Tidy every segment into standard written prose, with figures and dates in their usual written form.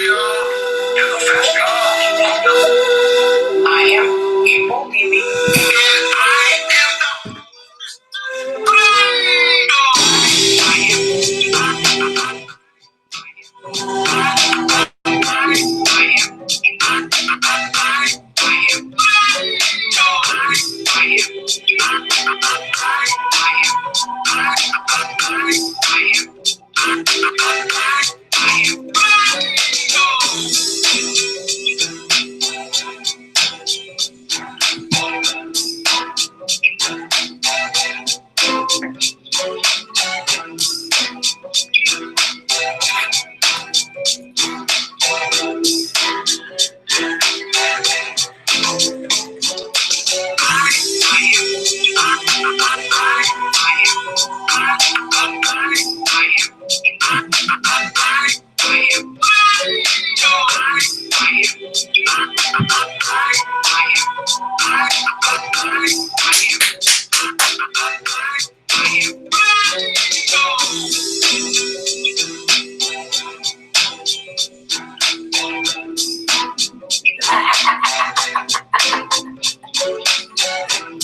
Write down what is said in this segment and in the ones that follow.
I am Ibo Bibi. I am Brando.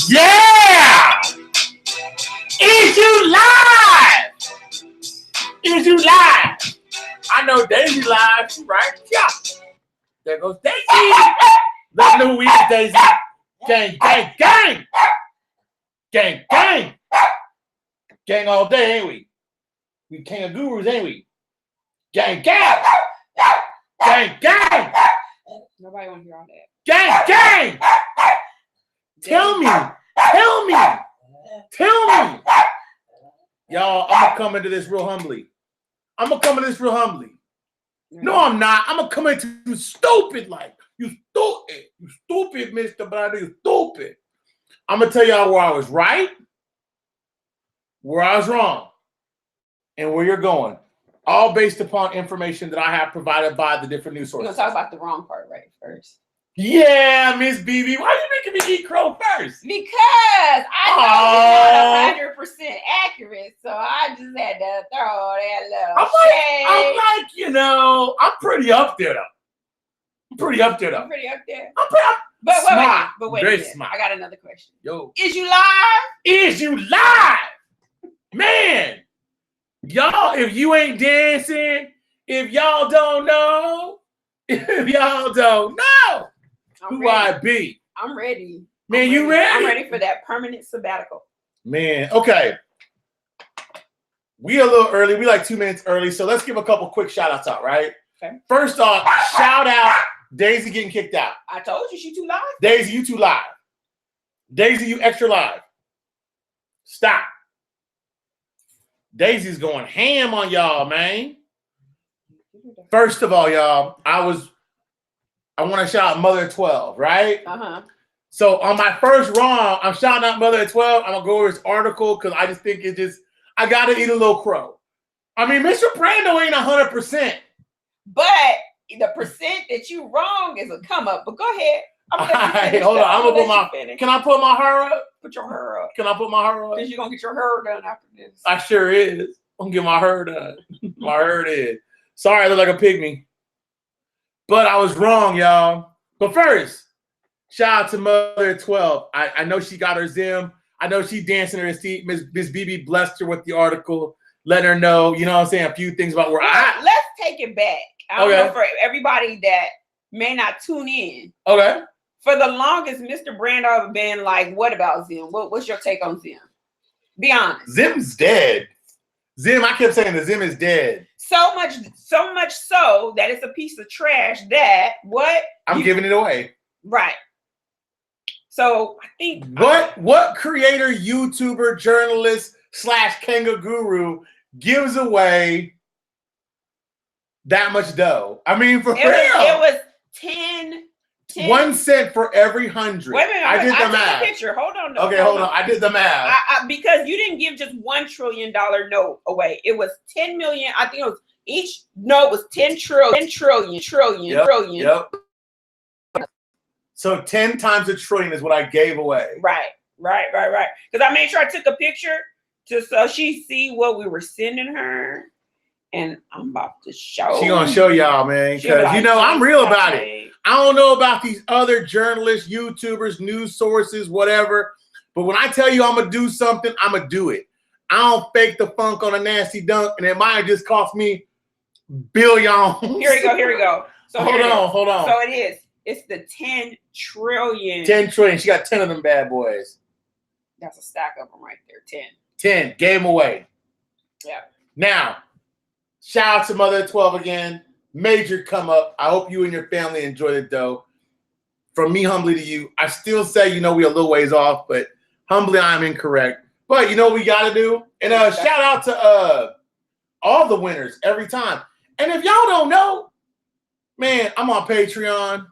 Yeah! Is you live? Is you live? I know Daisy live, right? Yeah. There goes Daisy. Let me know who we is, Daisy. Gang, gang, gang. Gang, gang. Gang all day, ain't we? We king of gurus, ain't we? Gang, gang. Gang, gang. Nobody want to hear all that. Gang, gang. Tell me. Y'all, I'm going to come into this real humbly. No, I'm not. I'm going to come into you stupid like. You stupid, Mr. Brando. You stupid. I'm going to tell y'all where I was right, where I was wrong, and where you're going. All based upon information that I have provided by the different news sources. We're going to talk about the wrong part right first. Yeah, Miss BB. Why are you making me eat crow first? Because I know it's not 100% accurate, so I just had to throw that little shade. I'm like, you know, I'm pretty up there, though. But wait a minute. I got another question. Yo. Is you live? Man, y'all, if you ain't dancing, if y'all don't know, who I be. I'm ready. Man, you ready? I'm ready for that permanent sabbatical. Man, okay. We a little early. We like 2 minutes early, so let's give a couple quick shout-outs out, right? Okay. First off, shout out Daisy getting kicked out. I told you she too live. Daisy, you too live. Daisy, you extra live. Stop. Daisy's going ham on y'all, man. First of all, y'all, I want to shout out Mother at 12, right? Uh-huh. So on my first wrong, I'm shouting out Mother at 12. I'm going to go over this article because I just think I got to eat a little crow. I mean, Mr. Brando ain't 100%. But the percent that you wrong is a come up. But go ahead. Right, hold on. Can I put my hair up? Put your hair up. Can I put my hair up? Because you're going to get your hair done after this. I sure is. I'm going to get my hair done. My hair did. Sorry, I look like a pygmy. But I was wrong, y'all. But first, shout out to Mother at 12. I know she got her Zim. I know she dancing her seat. Miss BB blessed her with the article. Let her know, you know what I'm saying, a few things about where let's take it back. I don't know for everybody that may not tune in. Okay. For the longest, Mr. Brando have been like, what about Zim? What's your take on Zim? Be honest. Zim's dead. I kept saying the Zim is dead. So much so that it's a piece of trash that I'm giving it away. Right. So I think what creator, YouTuber, journalist / Kanga guru gives away that much dough? I mean, for real. It was 10 1 cent for every 100. Wait a minute. I did the math. Picture. Hold on. Okay, hold on. I did the math. Because you didn't give just $1 trillion note away. It was 10 million. I think it was each note was 10 trillion. Yep. So 10 times a trillion is what I gave away. Right. Because I made sure I took a picture just so she see what we were sending her. And I'm about to show. She gonna show y'all, man, because like, I'm real about it. I don't know about these other journalists, YouTubers, news sources, whatever. But when I tell you I'm gonna do something, I'm gonna do it. I don't fake the funk on a nasty dunk, and it might just cost me billions. Here we go. So hold on. So it is. It's the 10 trillion. 10 trillion. She got 10 of them bad boys. That's a stack of them right there. 10. 10. Gave them away. Yeah. Now, shout out to Mother of 12 again. Major come up. I hope you and your family enjoyed it, though. From me humbly to you, I still say, we're a little ways off, but humbly I'm incorrect. But you know what we got to do? And shout out to all the winners every time. And if y'all don't know, man, I'm on Patreon.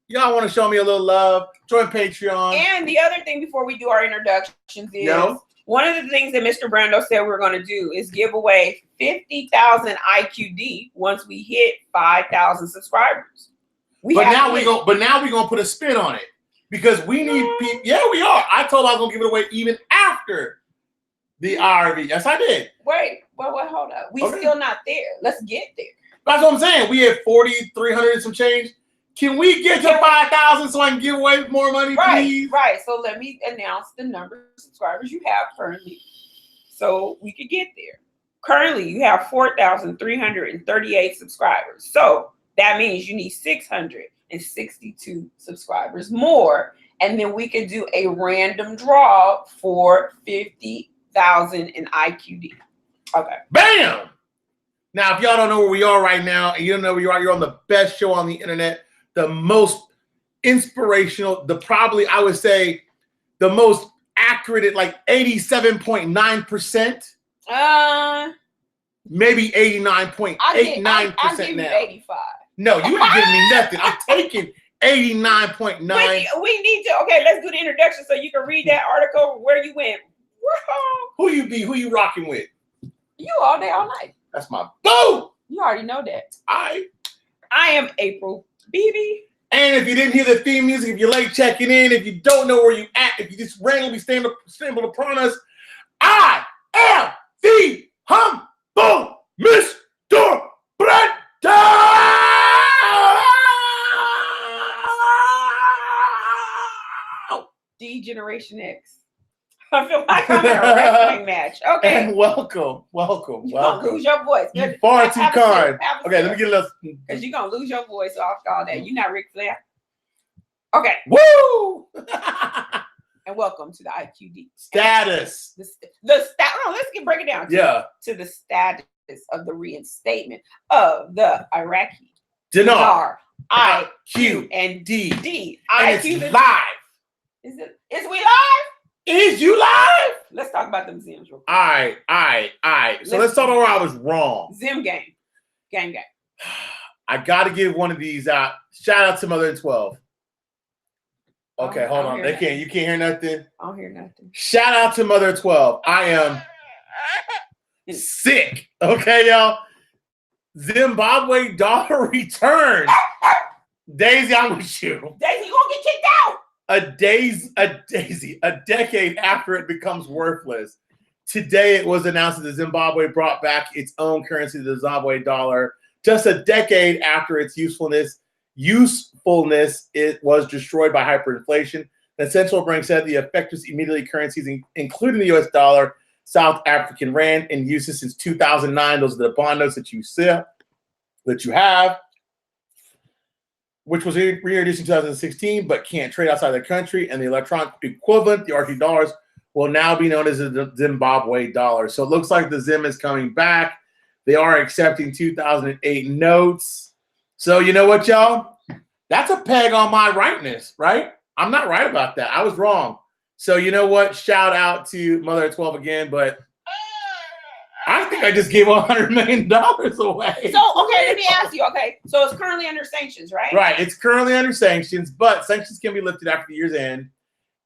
Y'all want to show me a little love? Join Patreon. And the other thing before we do our introductions is one of the things that Mr. Brando said we're going to do is give away 50,000 IQD once we hit 5,000 subscribers. But now we're gonna put a spin on it because we need people. Yeah, we are. I told I was gonna give it away even after the IRV. Yes, I did. Wait, hold up. We still not there. Let's get there. That's what I'm saying. We have 4,300 and some change. Can we get to 5,000 so I can give away more money, please? Right. So let me announce the number of subscribers you have currently, so we could get there. Currently, you have 4,338 subscribers. So that means you need 662 subscribers more, and then we could do a random draw for 50,000 in IQD. Okay. Bam! Now, if y'all don't know where we are right now, and you don't know where you are, you're on the best show on the internet, the most inspirational, I would say, the most accurate at like 87.9%. Maybe 89.89% I'll give you 85. No, you ain't giving me nothing. I'm taking 89.9. We need to. Okay, let's do the introduction so you can read that article where you went. Who you rocking with? You all day, all night. That's my boo. You already know that. I am April BB. And if you didn't hear the theme music, if you're late checking in, if you don't know where you at, if you just randomly stumbled upon us, I am the humble Mr. Brando. Generation X. I feel like I'm in a wrestling match. Okay. And welcome. You're gonna lose your voice. You're far too kind. Okay, let me get a little. Because you're gonna lose your voice off all day. You're not Ric Flair. Okay. Woo! And welcome to the IQD status. Let's break it down. To the status of the reinstatement of the Iraqi Dinar IQD. And IQD live. Is we live? Is you live? Let's talk about them Zims real quick. All right. So let's talk about where I was wrong. Zim game. Gang. I got to give one of these out. Shout out to Mother of 12. Okay, hold on. You can't hear nothing? I don't hear nothing. Shout out to Mother of 12. I am sick. Okay, y'all. Zimbabwe dollar return. Daisy, I'm with you. Daisy, you gonna get kicked out. A decade after it becomes worthless. Today, it was announced that Zimbabwe brought back its own currency, the Zimbabwe dollar. Just a decade after its usefulness, it was destroyed by hyperinflation. The central bank said the effective immediately currencies, including the U.S. dollar, South African rand, in use since 2009. Those are the bond notes that you have, which was reintroduced in 2016, but can't trade outside the country. And the electronic equivalent, the RT dollars, will now be known as the Zimbabwe dollar. So it looks like the Zim is coming back. They are accepting 2008 notes. So you know what, y'all? That's a peg on my rightness, right? I'm not right about that. I was wrong. So you know what? Shout out to Mother of 12 again, but I think I just gave $100 million away. So, okay, let me ask you. Okay, so it's currently under sanctions, right? Right, it's currently under sanctions, but sanctions can be lifted after the year's end.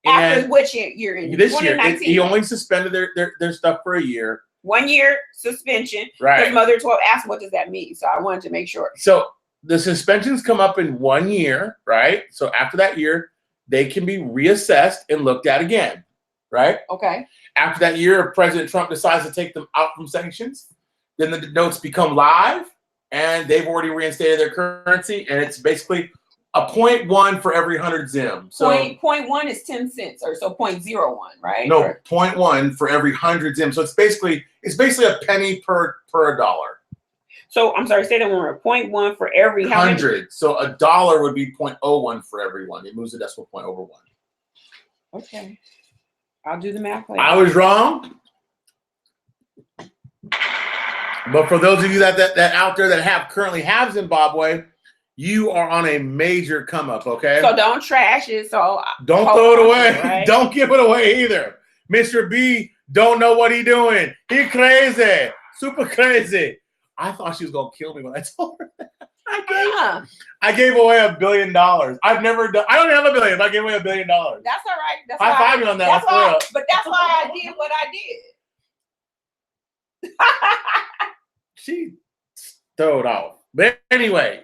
After which year? This year, he only suspended their stuff for a year. 1 year suspension. Right. Because Mother 12 asked, what does that mean? So I wanted to make sure. So the suspensions come up in 1 year, right? So after that year, they can be reassessed and looked at again, right? Okay. After that year, if President Trump decides to take them out from sanctions, then the notes become live, and they've already reinstated their currency, and it's basically a 0.1 for every 100 zim. So 0.1 is 10 cents, or so 0.01, right? No, or, 0.1 for every 100 zim. So it's basically a penny per dollar. So I'm sorry, say that one more. 0.1 for every 100. So a dollar would be 0.01 for every one. It moves the decimal point over one. Okay, I'll do the math later. I was wrong. But for those of you that out there that currently have Zimbabwe, you are on a major come up, okay? So don't trash it. So don't throw it away. Right? Don't give it away either. Mr. B don't know what he doing. He crazy. Super crazy. I thought she was gonna kill me when I told her that. I gave away $1 billion. I've never done. I don't have $1 billion. I gave away $1 billion. That's all right. That's high five you on that. But that's why I did what I did. She stowed off. But anyway,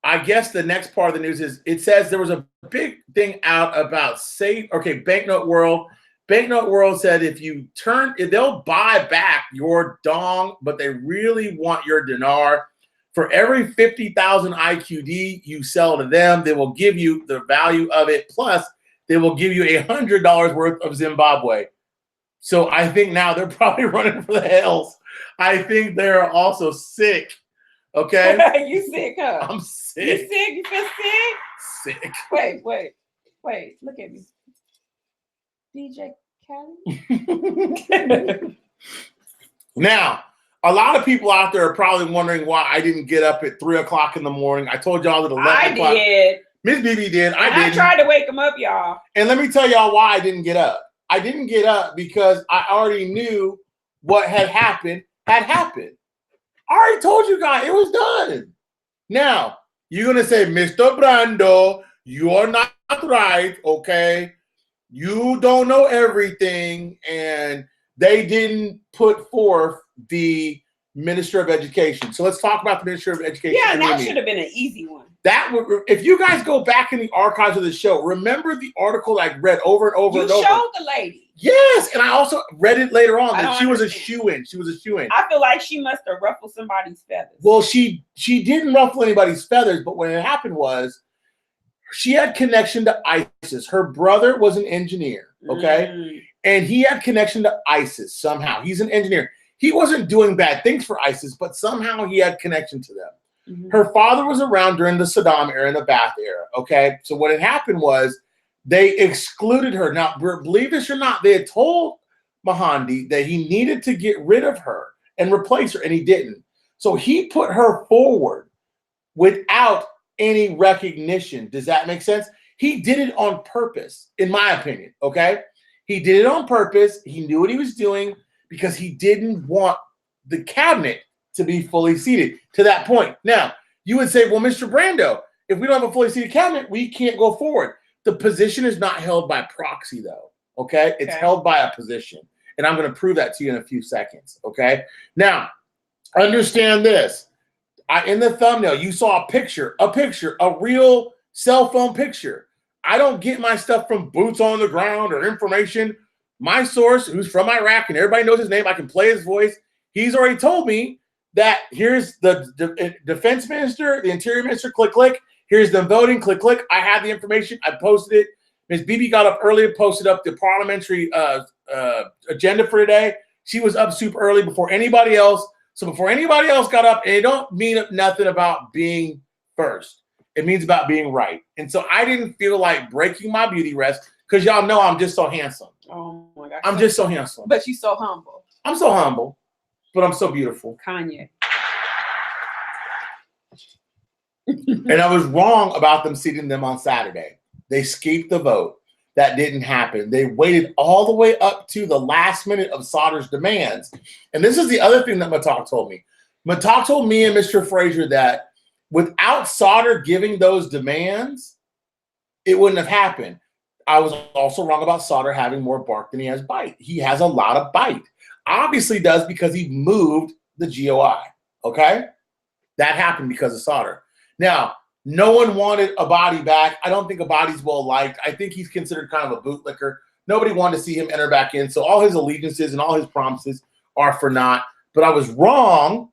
I guess the next part of the news is it says there was a big thing out about Banknote World. Banknote World said if they'll buy back your dong, but they really want your dinar. For every 50,000 IQD you sell to them, they will give you the value of it. Plus, they will give you $100 worth of Zimbabwe. So I think now they're probably running for the hills. I think they're also sick. Okay? You sick, huh? I'm sick. You sick? You feel sick? Sick. Wait. Look at me. DJ Kelly? Now, a lot of people out there are probably wondering why I didn't get up at 3 o'clock in the morning. I told y'all that 11 o'clock. I did. Miss BB did. I tried to wake him up, y'all. And let me tell y'all why I didn't get up. I didn't get up because I already knew what had happened. I already told you guys it was done. Now, you're going to say, Mr. Brando, you're not right, okay? You don't know everything, and they didn't put forth the Minister of Education. So let's talk about the Minister of Education. Yeah, that should have been an easy one. If you guys go back in the archives of the show, remember the article I read over and over and over. You showed the lady. Yes, and I also read it later on that she was a shoo-in. She was a shoo-in. I feel like she must have ruffled somebody's feathers. Well, she didn't ruffle anybody's feathers, but what had happened was she had connection to ISIS. Her brother was an engineer, okay? And he had connection to ISIS somehow. He's an engineer. He wasn't doing bad things for ISIS, but somehow he had connection to them. Her father was around during the Saddam era and the Ba'ath era, okay? So what had happened was they excluded her. Now, believe this or not, they had told Mahandi that he needed to get rid of her and replace her, and he didn't. So he put her forward without any recognition. Does that make sense? He did it on purpose, in my opinion, okay? He did it on purpose. He knew what he was doing because he didn't want the cabinet to be fully seated to that point. Now, you would say, well, Mr. Brando, if we don't have a fully seated cabinet, we can't go forward. The position is not held by proxy, though, okay? It's held by a position, and I'm going to prove that to you in a few seconds, okay? Now, understand this. In the thumbnail, you saw a picture, a real cell phone picture. I don't get my stuff from boots on the ground or information. My source, who's from Iraq, and everybody knows his name, I can play his voice. He's already told me that here's the defense minister, the interior minister, click, click. Here's them voting, click, click. I have the information. I posted it. Ms. Bibi got up early, posted up the parliamentary agenda for today. She was up super early before anybody else. So before anybody else got up, and it don't mean nothing about being first. It means about being right. And so I didn't feel like breaking my beauty rest because y'all know I'm just so handsome. Oh my gosh. I'm just so handsome. But you're so humble. I'm so humble, but I'm so beautiful. Kanye. And I was wrong about them seating them on Saturday. They skipped the vote. That didn't happen. They waited all the way up to the last minute of Sauter's demands. And this is the other thing that Matak told me. Matak told me and Mr. Frazier that without Sauter giving those demands, it wouldn't have happened. I was also wrong about Sauter having more bark than he has bite. He has a lot of bite. Obviously does because he moved the GOI. Okay? That happened because of Sauter. Now, no one wanted Abadi back. I don't think Abadi's well liked. I think he's considered kind of a bootlicker. Nobody wanted to see him enter back in. So all his allegiances and all his promises are for naught. but I was wrong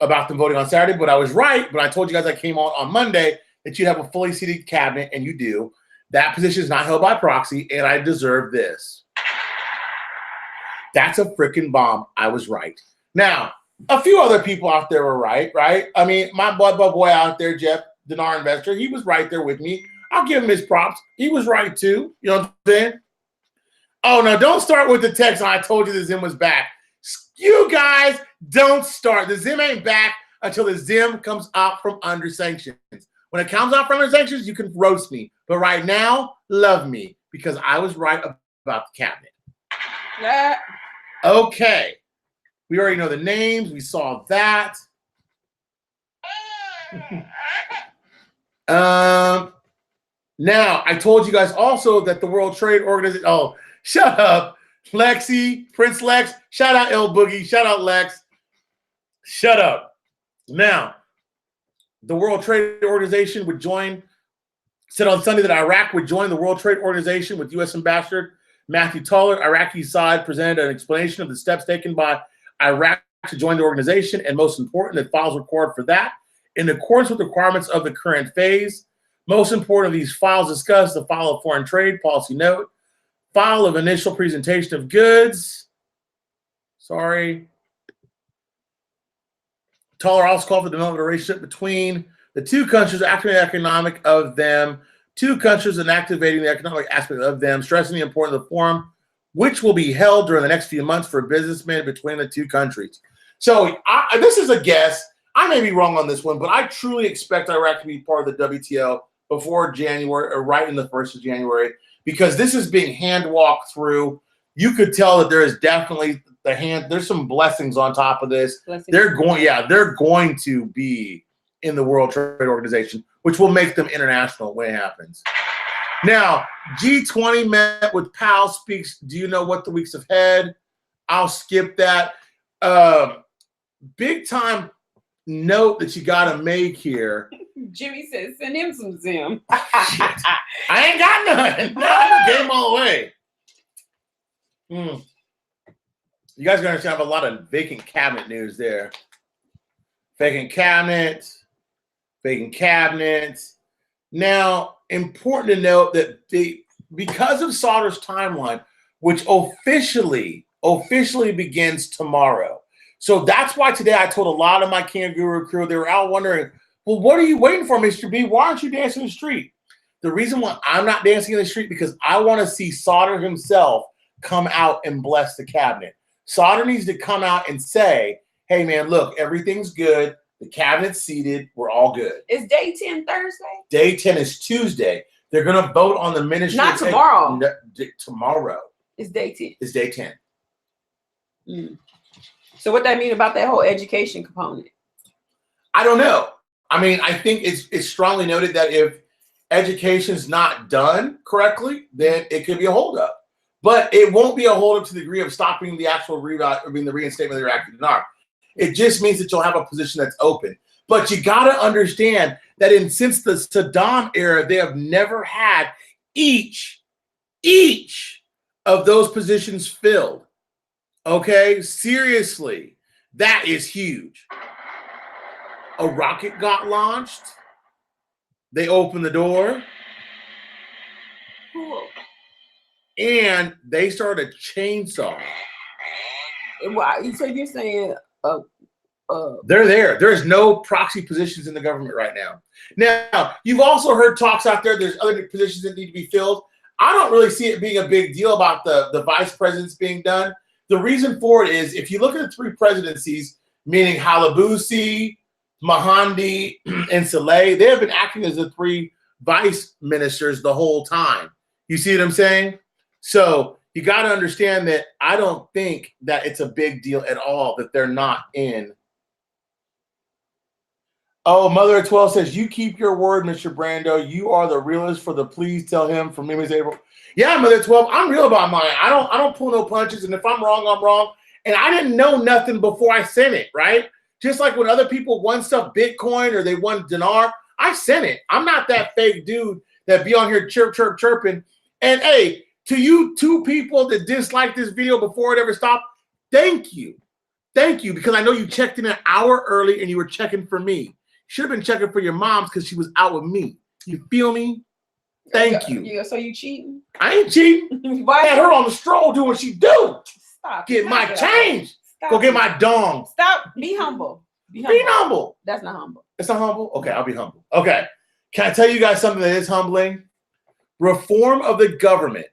about them voting on Saturday, but I was right when I told you guys I came on Monday that you have a fully seated cabinet, and you do. That position is not held by proxy, and I deserve this. That's a freaking bomb. I was right. Now, a few other people out there were right? I mean, my boy out there, Jeff, Dinar Investor, he was right there with me. I'll give him his props. He was right too. You know what I'm saying? Oh, no, don't start with the text. I told you the Zim was back. You guys don't start. The Zim ain't back until the Zim comes out from under sanctions. When it comes out from under sanctions, you can roast me. But right now, love me because I was right about the cabinet. Yeah. Okay. We already know the names. We saw that. Now, I told you guys also that the World Trade Organization. Oh, shut up. Lexi, Prince Lex. Shout out L Boogie. Shout out Lex. Shut up. Now, the World Trade Organization would join, said on Sunday that Iraq would join the World Trade Organization with U.S. Ambassador Matthew Toller. Iraqi side presented an explanation of the steps taken by Iraq to join the organization, and most important, that files required for that in accordance with the requirements of the current phase. Most important of these files discuss the file of foreign trade policy note, file of initial presentation of goods. Sorry. Toller also called for the development of a relationship between the two countries, activating the economic of them, two countries and activating the economic aspect of them, stressing the importance of the forum, which will be held during the next few months for businessmen between the two countries. So this is a guess. I may be wrong on this one, but I truly expect Iraq to be part of the WTO before January or right in the 1st of January, because this is being hand walked through. You could tell that there is definitely there's some blessings on top of this. They're going to be in the World Trade Organization, which will make them international when it happens. Now, G20 met with Powell speaks. Do you know what the weeks ahead? I'll skip that. Big time note that you got to make here. Jimmy says, send him some Zim. I ain't got none. No, I'm the game all the way. You guys are going to have a lot of vacant cabinet news there. Vacant cabinets. Now, important to note that because of Sauter's timeline, which officially begins tomorrow. So that's why today I told a lot of my Kangaroo crew, they were out wondering, well, what are you waiting for, Mr. B? Why aren't you dancing in the street? The reason why I'm not dancing in the street because I want to see Sauter himself come out and bless the cabinet. Sauter needs to come out and say, hey, man, look, everything's good. The cabinet's seated. We're all good. Is day 10 Thursday? Day 10 is Tuesday. They're going to vote on the ministry. Not tomorrow. Tomorrow. It's day 10. It's day 10. So what that mean about that whole education component? I don't know. I mean, I think it's strongly noted that if education's not done correctly, then it could be a holdup. But it won't be a holdup to the degree of stopping the actual the reinstatement of the Iraqi dinar. It just means that you'll have a position that's open. But you got to understand that since the Saddam era, they have never had each of those positions filled. Okay? Seriously. That is huge. A rocket got launched. They opened the door. Cool. And they started a chainsaw. Wow. So you're saying they're there. There's no proxy positions in the government right now. Now, you've also heard talks out there. There's other positions that need to be filled. I don't really see it being a big deal about the vice presidents being done. The reason for it is if you look at the three presidencies, meaning Halabusi, Mahandi, and Saleh, they have been acting as the three vice ministers the whole time. You see what I'm saying? So you got to understand that I don't think that it's a big deal at all that they're not in. Oh, Mother of 12 says, you keep your word, Mr. Brando. You are the realist for the please tell him from me, Ms. April. Yeah, Mother of 12, I'm real about mine. I don't pull no punches, and if I'm wrong, I'm wrong. And I didn't know nothing before I sent it, right? Just like when other people won stuff Bitcoin or they won dinar, I sent it. I'm not that fake dude that be on here chirping. And hey, to you two people that disliked this video before it ever stopped, thank you. Thank you, because I know you checked in an hour early and you were checking for me. Should have been checking for your mom's because she was out with me. You feel me? Thank you. Yeah, so you cheating? I ain't cheating. Why? Had her on the stroll doing what she do. Stop. Get my change. Stop. Go get my dong. Stop. Be humble. Be humble. That's not humble. It's not humble? Okay, I'll be humble. Okay. Can I tell you guys something that is humbling? Reform of the government.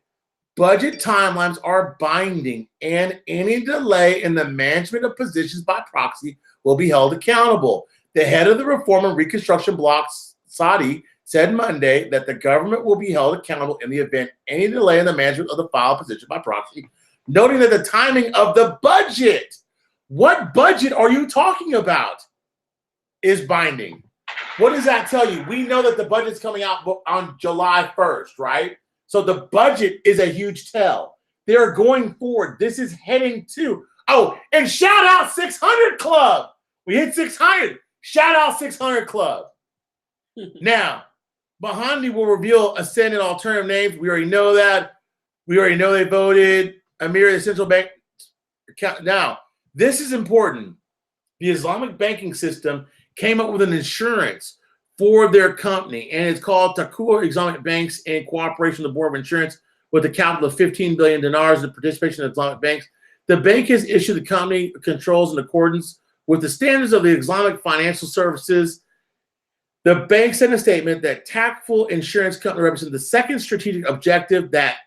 Budget timelines are binding, and any delay in the management of positions by proxy will be held accountable. The head of the Reform and Reconstruction Bloc, Saadi, said Monday that the government will be held accountable in the event any delay in the management of the file position by proxy, noting that the timing of the budget, what budget are you talking about, is binding. What does that tell you? We know that the budget's coming out on July 1st, right? So the budget is a huge tell. They're going forward. This is heading to, oh, and shout out 600 Club. We hit 600. Shout out 600 Club. Now, Bahandi will reveal a Senate alternative names. We already know that. We already know they voted. Amir, the central bank. Now, this is important. The Islamic banking system came up with an insurance for their company, and it's called Takua Islamic Banks in cooperation with the Board of Insurance with a capital of $15 billion in participation in Islamic banks. The bank has issued the company controls in accordance with the standards of the Islamic financial services. The bank said in a statement that tactful insurance company represents the second strategic objective that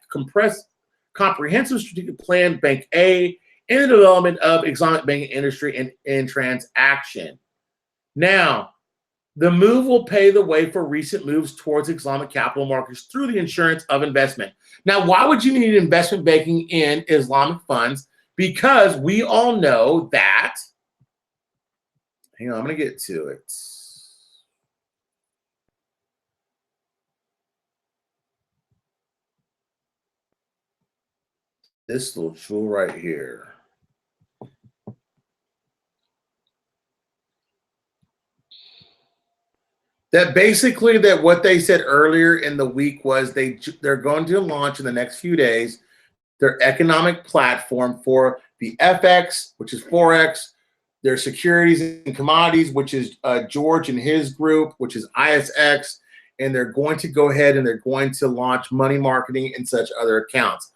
comprehensive strategic plan, Bank A, in the development of Islamic banking industry and transaction. Now, the move will pave the way for recent moves towards Islamic capital markets through the insurance of investment. Now, why would you need investment banking in Islamic funds? Because we all know that, hang on, I'm going to get to it. This little tool right here. That basically that what they said earlier in the week was they're going to launch in the next few days their economic platform for the FX, which is Forex, their securities and commodities, which is George and his group, which is ISX, and they're going to go ahead and they're going to launch money marketing and such other accounts.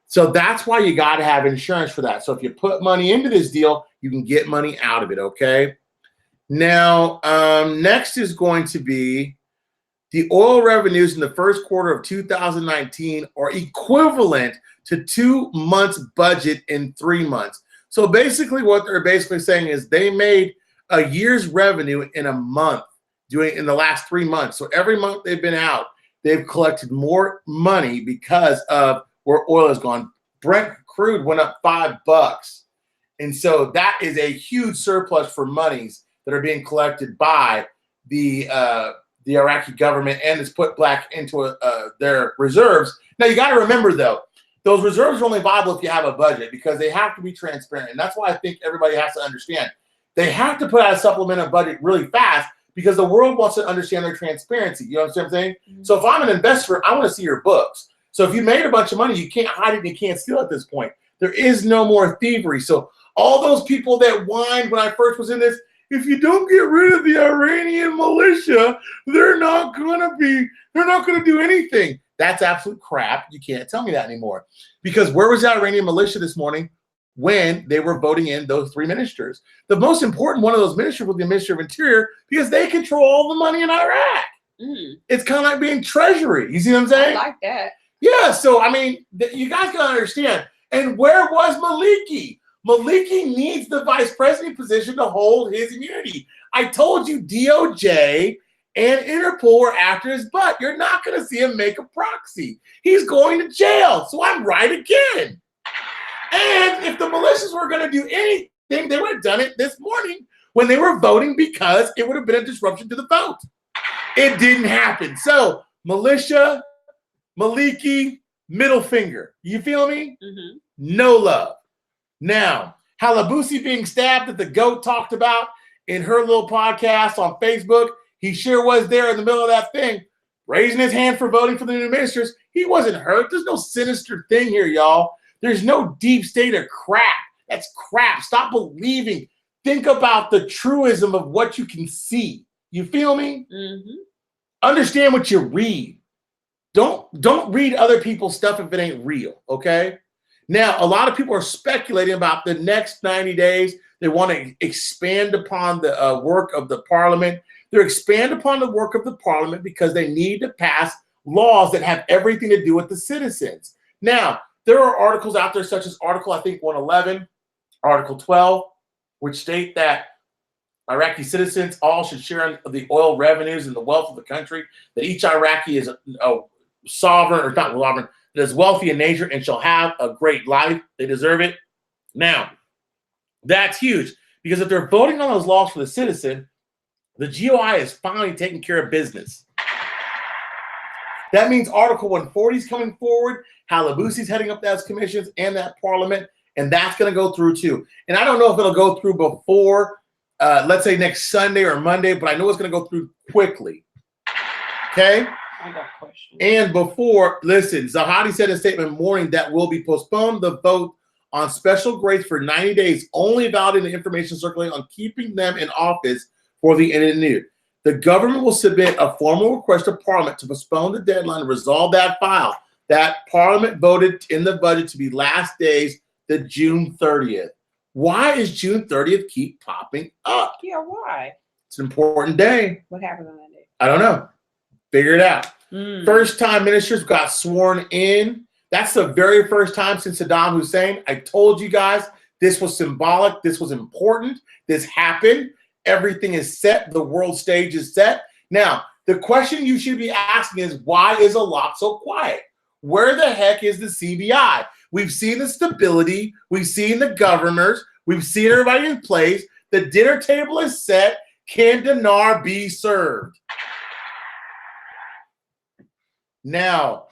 So that's why you got to have insurance for that. So if you put money into this deal, you can get money out of it, okay? Now, next is going to be the oil revenues in the first quarter of 2019 are equivalent to 2 months' budget in 3 months. So basically what they're basically saying is they made a year's revenue in a month in the last 3 months. So every month they've been out, they've collected more money because of where oil has gone. Brent crude went up $5. And so that is a huge surplus for monies that are being collected by the Iraqi government and is put back into their reserves. Now, you got to remember, though, those reserves are only viable if you have a budget because they have to be transparent. And that's why I think everybody has to understand. They have to put out a supplemental budget really fast because the world wants to understand their transparency. You know what I'm saying? Mm-hmm. So if I'm an investor, I want to see your books. So if you made a bunch of money, you can't hide it and you can't steal at this point. There is no more thievery. So all those people that whined when I first was in this, if you don't get rid of the Iranian militia, they're not going to do anything. That's absolute crap. You can't tell me that anymore. Because where was the Iranian militia this morning when they were voting in those 3 ministers? The most important one of those ministers was the Minister of Interior because they control all the money in Iraq. Mm. It's kind of like being Treasury. You see what I'm saying? I like that. Yeah, so, I mean, you guys got to understand. And where was Maliki? Maliki needs the vice president position to hold his immunity. I told you DOJ and Interpol were after his butt. You're not going to see him make a proxy. He's going to jail. So I'm right again. And if the militias were going to do anything, they would have done it this morning when they were voting because it would have been a disruption to the vote. It didn't happen. So militia, Maliki, middle finger. You feel me? Mm-hmm. No love. Now, Halabusi being stabbed that the GOAT talked about in her little podcast on Facebook, he sure was there in the middle of that thing, raising his hand for voting for the new ministers. He wasn't hurt. There's no sinister thing here, y'all. There's no deep state of crap That's crap. Stop believing. Think about the truism of what you can see. You feel me? Mm-hmm. Understand what you read. Don't read other people's stuff if it ain't real, okay? Now, a lot of people are speculating about the next 90 days. They want to expand upon the work of the parliament. They're expand upon the work of the parliament because they need to pass laws that have everything to do with the citizens. Now, there are articles out there such as Article, I think, 111, Article 12, which state that Iraqi citizens all should share in the oil revenues and the wealth of the country, that each Iraqi is a sovereign, or not sovereign, that is wealthy in nature and shall have a great life. They deserve it. Now, that's huge because if they're voting on those laws for the citizen, the GOI is finally taking care of business. That means Article 140 is coming forward. Halabusi's heading up those commissions and that parliament, and that's going to go through too. And I don't know if it'll go through before, let's say next Sunday or Monday, but I know it's going to go through quickly. Okay? I got a question. And before, listen, Zahadi said in a statement morning that will be postponed the vote on special grades for 90 days, only validating the information circulating on keeping them in office for the end of the year. The government will submit a formal request to Parliament to postpone the deadline and resolve that file. That Parliament voted in the budget to be last days, the June 30th. Why is June 30th keep popping up? Yeah, why? It's an important day. What happened on that day? I don't know. Figure it out. Mm. First time ministers got sworn in. That's the very first time since Saddam Hussein. I told you guys this was symbolic. This was important. This happened. Everything is set. The world stage is set. Now, the question you should be asking is, why is a lot so quiet? Where the heck is the CBI? We've seen the stability. We've seen the governors. We've seen everybody in place. The dinner table is set. Can dinar be served? Now,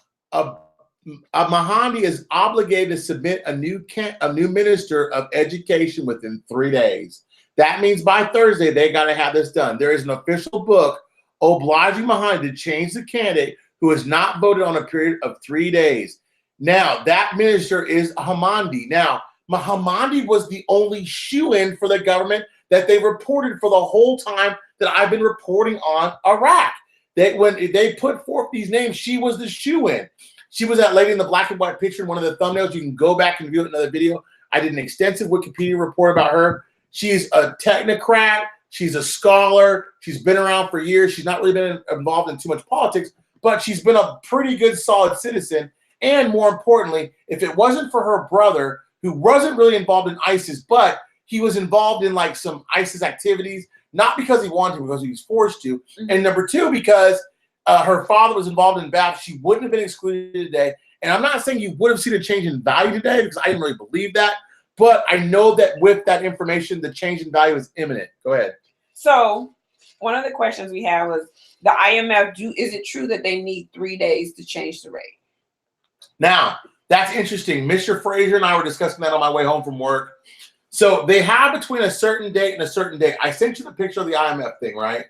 Mahandi is obligated to submit a new minister of education within 3 days. That means by Thursday, they got to have this done. There is an official book obliging Mahandi to change the candidate who has not voted on a period of 3 days. Now, that minister is Hamandi. Now, Hamandi was the only shoo-in for the government that they reported for the whole time that I've been reporting on Iraq. When they put forth these names, she was the shoo-in. She was that lady in the black and white picture in one of the thumbnails. You can go back and view it in another video. I did an extensive Wikipedia report about her. She's a technocrat. She's a scholar. She's been around for years. She's not really been involved in too much politics, but she's been a pretty good, solid citizen. And more importantly, if it wasn't for her brother, who wasn't really involved in ISIS, but he was involved in like some ISIS activities, not because he wanted to, because he was forced to. Mm-hmm. And number two, because her father was involved in BAP, she wouldn't have been excluded today. And I'm not saying you would have seen a change in value today, because I didn't really believe that. But I know that with that information, the change in value is imminent. Go ahead. So one of the questions we have was the IMF. Is it true that they need 3 days to change the rate? Now, that's interesting. Mr. Fraser and I were discussing that on my way home from work. So they have between a certain date and a certain date. I sent you the picture of the IMF thing, right?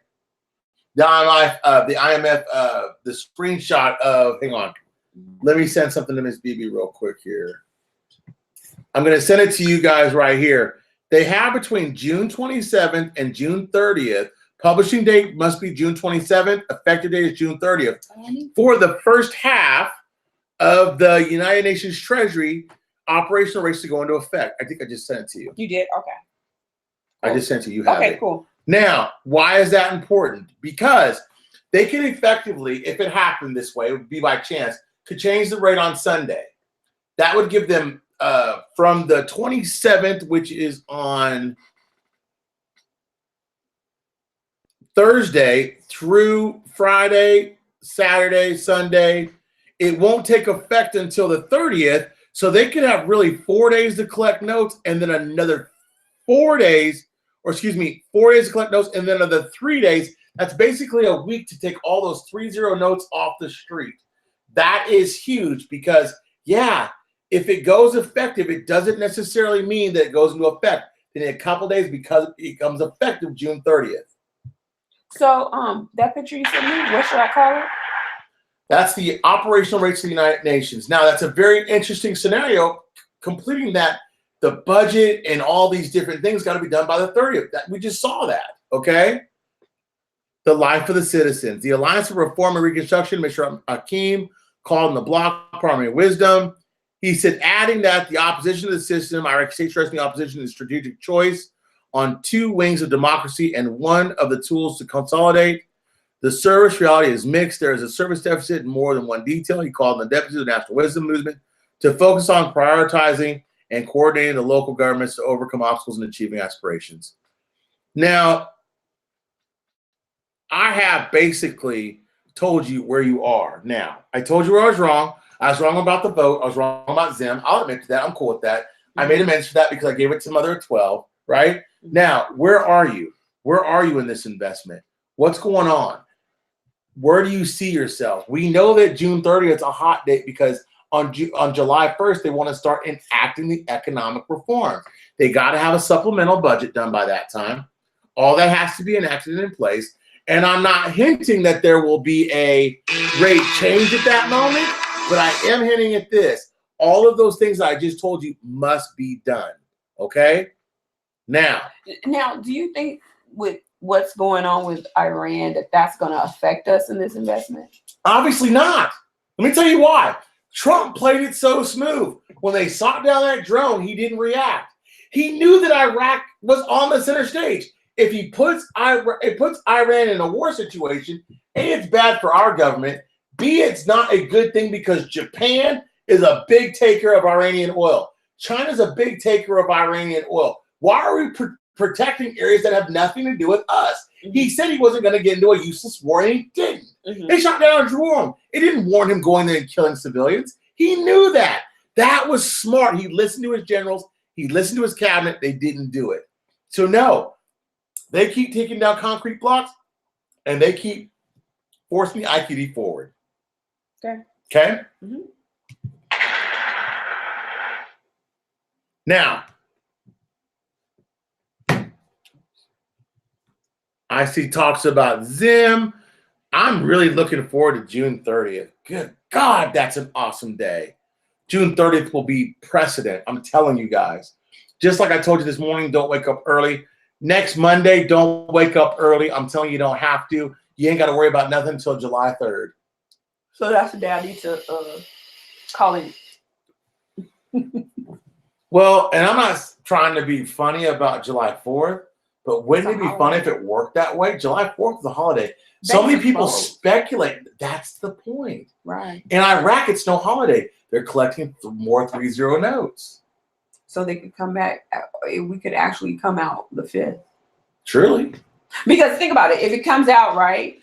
The IMF, the screenshot of, hang on. Let me send something to Ms. BB real quick here. I'm going to send it to you guys right here. They have between June 27th and June 30th. Publishing date must be June 27th. Effective date is June 30th. For the first half of the United Nations Treasury operational rates to go into effect. I think I just sent it to you. You did? Okay. I just sent it to you. Have okay, it. Cool. Now, why is that important? Because they can effectively, if it happened this way, it would be by chance, to change the rate on Sunday. That would give them from the 27th, which is on Thursday, through Friday, Saturday, Sunday. It won't take effect until the 30th. So they could have really 4 days to collect notes and then another 4 days, or excuse me, 4 days to collect notes and then another 3 days. That's basically a week to take all those 3-0 notes off the street. That is huge because, yeah, if it goes effective, it doesn't necessarily mean that it goes into effect in a couple days because it becomes effective June 30th. So that picture you sent me, what should I call it? That's the operational rates of the United Nations. Now, that's a very interesting scenario. Completing that, the budget and all these different things got to be done by the 30th. We just saw that, okay? The Life of the Citizens. The Alliance for Reform and Reconstruction, Mr. Hakeem called in the block Parliament of Wisdom. He said, adding that the opposition to the system, Iraqi state stressing the opposition is strategic choice on two wings of democracy and one of the tools to consolidate. The service reality is mixed. There is a service deficit in more than one detail. He called on the deputies of the National Wisdom Movement to focus on prioritizing and coordinating the local governments to overcome obstacles and achieving aspirations. Now, I have basically told you where you are. Now, I told you where I was wrong. I was wrong about the vote. I was wrong about Zim. I'll admit to that. I'm cool with that. I made amends for that because I gave it to Mother at 12, right? Now, where are you? Where are you in this investment? What's going on? Where do you see yourself? We know that June 30th is a hot date because on July 1st, they want to start enacting the economic reforms. They got to have a supplemental budget done by that time. All that has to be enacted in place. And I'm not hinting that there will be a rate change at that moment, but I am hinting at this. All of those things I just told you must be done. Okay? Now, do you think with what's going on with Iran that that's going to affect us in this investment? Obviously not. Let me tell you why. Trump played it so smooth. When they shot down that drone, he didn't react. He knew that Iraq was on the center stage. If he puts Iran in a war situation, A, it's bad for our government. B, it's not a good thing because Japan is a big taker of Iranian oil. China's a big taker of Iranian oil. Why are we protecting areas that have nothing to do with us? He said he wasn't going to get into a useless war, and he didn't. They shot down a drone. It didn't warn him going there and killing civilians. He knew that. That was smart. He listened to his generals. He listened to his cabinet. They didn't do it. So no, they keep taking down concrete blocks, and they keep forcing the IQD forward. Okay. Okay? Now, I see talks about Zim. I'm really looking forward to June 30th. Good God, that's an awesome day. June 30th will be precedent. I'm telling you guys. Just like I told you this morning, don't wake up early. Next Monday, don't wake up early. I'm telling you, you don't have to. You ain't got to worry about nothing until July 3rd. So that's the day I need to call in. Well, and I'm not trying to be funny about July 4th, but wouldn't it be funny if it worked that way? July 4th is a holiday. So many people speculate. That's the point. Right. In Iraq, it's no holiday. They're collecting more 3-0 notes. So they could come back. We could actually come out the 5th. Truly. Because think about it. If it comes out right,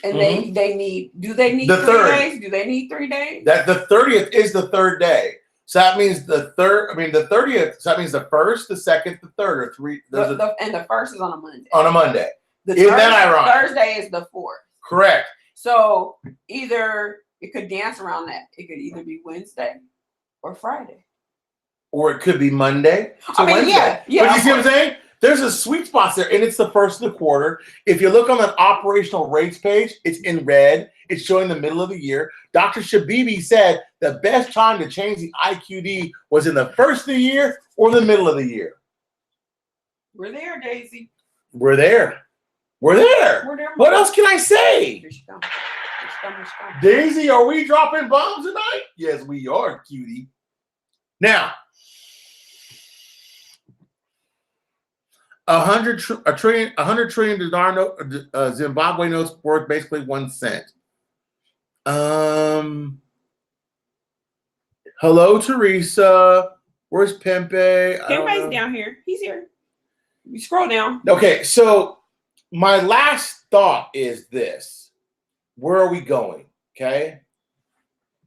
and they need, do they need the 3 third. days? Do they need 3 days? That the 30th is the third day. So that means the 30th. So that means the 1st, the 2nd, the 3rd, or 3. And the 1st is on a Monday. On a Monday. Isn't that ironic? Thursday is the 4th. Correct. So either it could dance around that. It could either be Wednesday or Friday. Or it could be Monday to Wednesday. Yeah. But you see what I'm saying? There's a sweet spot there, and it's the 1st of the quarter. If you look on the operational rates page, it's in red. It's showing the middle of the year. Dr. Shabibi said the best time to change the IQD was in the 1st of the year or the middle of the year. We're there, Daisy. We're there. We're there. What else can I say? Here she comes. Here she comes. Daisy, are we dropping bombs tonight? Yes, we are, cutie. Now, 100 trillion dinar note, Zimbabwe notes worth basically 1 cent. Hello, Teresa. Where's Pempe? Pempe's down here. He's here. You scroll down. Okay, so my last thought is this. Where are we going? Okay.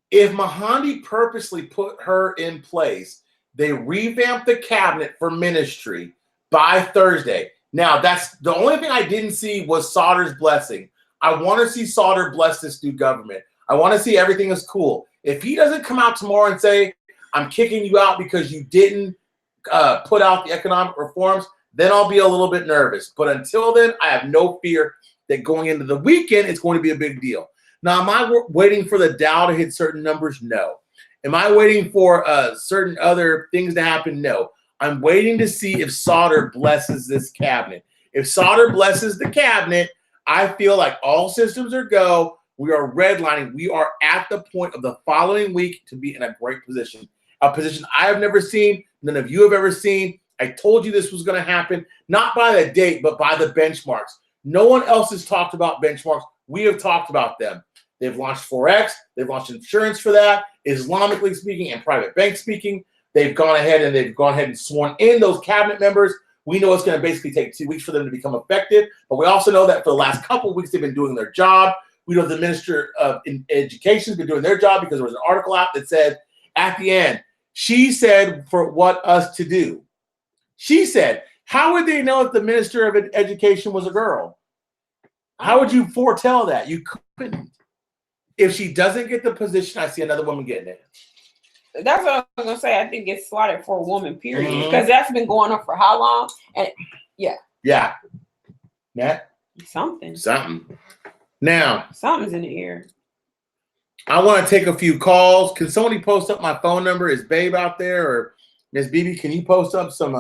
If Mahandi purposely put her in place, they revamped the cabinet for ministry by Thursday. Now, that's the only thing I didn't see was Sauter's blessing. I want to see Sauter bless this new government. I want to see everything is cool. If he doesn't come out tomorrow and say, I'm kicking you out because you didn't put out the economic reforms, then I'll be a little bit nervous. But until then, I have no fear that going into the weekend, it's going to be a big deal. Now, am I waiting for the Dow to hit certain numbers? No. Am I waiting for certain other things to happen? No. I'm waiting to see if Sauter blesses this cabinet. If Sauter blesses the cabinet, I feel like all systems are go. We are redlining. We are at the point of the following week to be in a great position. A position I have never seen, none of you have ever seen. I told you this was going to happen, not by the date, but by the benchmarks. No one else has talked about benchmarks. We have talked about them. They've launched Forex. They've launched insurance for that. Islamically speaking and private bank speaking, they've gone ahead and sworn in those cabinet members. We know it's going to basically take 2 weeks for them to become effective, but we also know that for the last couple of weeks, they've been doing their job. We know the Minister of Education has been doing their job because there was an article out that said at the end, she said for what us to do. She said, how would they know if the Minister of Education was a girl? How would you foretell that? You couldn't. If she doesn't get the position, I see another woman getting it. That's what I was going to say. I think it's slotted for a woman, period. Because that's been going on for how long? And yeah. Yeah. Matt? Something. Now. Something's in the air. I want to take a few calls. Can somebody post up my phone number? Is Babe out there? Or Miss BB, can you post up some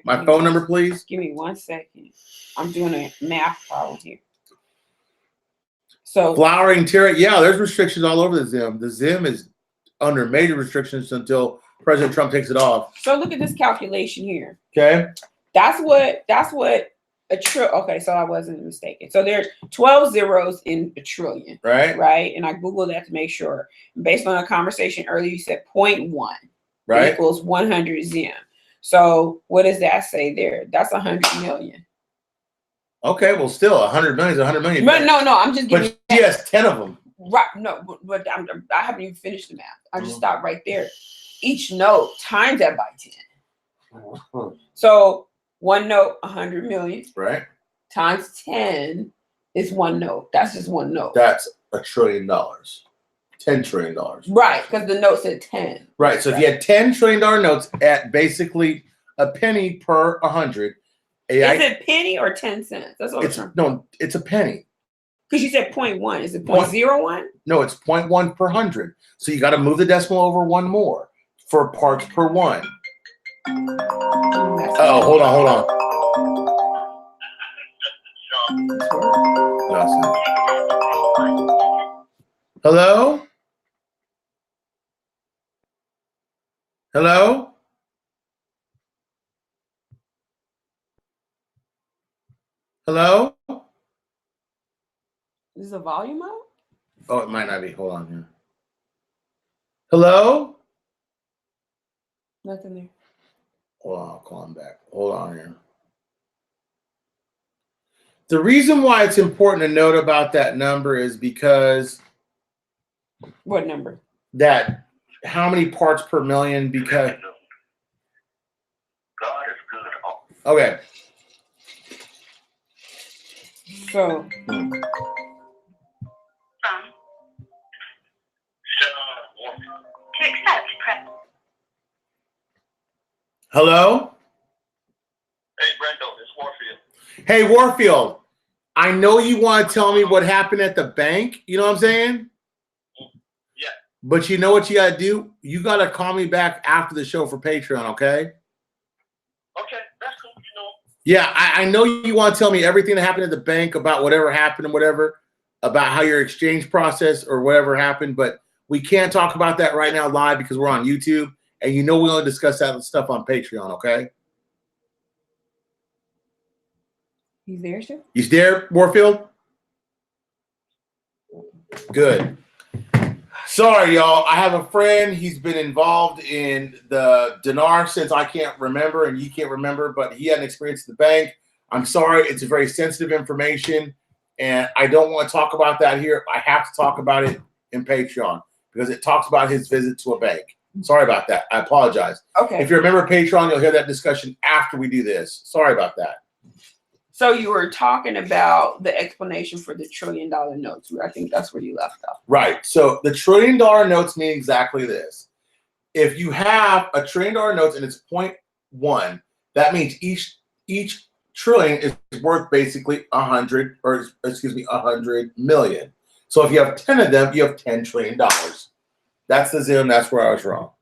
my phone number, please? Give me 1 second. I'm doing a math problem here. So flowering terror. Yeah, there's restrictions all over the Zim. The Zim is under major restrictions until President Trump takes it off. So look at this calculation here. Okay. That's what a trillion. Okay, so I wasn't mistaken. So there's 12 zeros in a trillion. Right. Right. And I Googled that to make sure. Based on a conversation earlier, you said 0.1 right equals 100 Zim. So what does that say there? That's 100 million. Okay, well, still 100 million is 100 million. But no, I'm just giving. But she has 10 of them. Right. No, but I haven't even finished the math. I just stopped right there. Each note times that by 10. So one note, 100 million. Right. Times 10 is one note. That's just one note. That's $1 trillion. $10 trillion. Right, because the note said 10. Right. So if you had $10 trillion notes at basically a penny per 100. Is it penny or 10 cents? That's what it's a penny. Because you said 0.1. Is it 0.01? No, it's 0.1 per 100. So you got to move the decimal over one more for parts per one. Oh, hold on. Hello? Hello? Hello? Is the volume out? Oh, it might not be. Hold on here. Hello? Nothing there. Hold on, I'll call him back. Hold on here. The reason why it's important to note about that number is because... What number? That how many parts per million, because... God is good. Okay. So... To accept, press. Hello? Hey, Brando, it's Warfield. Hey, Warfield. I know you want to tell me what happened at the bank. You know what I'm saying? Yeah. But you know what you got to do? You got to call me back after the show for Patreon, okay? Okay, that's cool. You know. Yeah, I know you want to tell me everything that happened at the bank about whatever happened and whatever, about how your exchange process or whatever happened, but we can't talk about that right now live because we're on YouTube, and you know we only discuss that stuff on Patreon, okay? He's there, sir? You there, Warfield? Good. Sorry, y'all. I have a friend. He's been involved in the dinar since I can't remember, and you can't remember, but he had an experience at the bank. I'm sorry. It's a very sensitive information, and I don't want to talk about that here. I have to talk about it in Patreon because it talks about his visit to a bank. Sorry about that. I apologize. Okay. If you remember Patreon, you'll hear that discussion after we do this. Sorry about that. So you were talking about the explanation for the $1 trillion notes. I think that's where you left off. Right. So the $1 trillion notes mean exactly this. If you have a $1 trillion notes and it's 0.1, that means each trillion is worth basically 100 million. So if you have 10 of them, you have $10 trillion. That's the Zim. That's where I was wrong.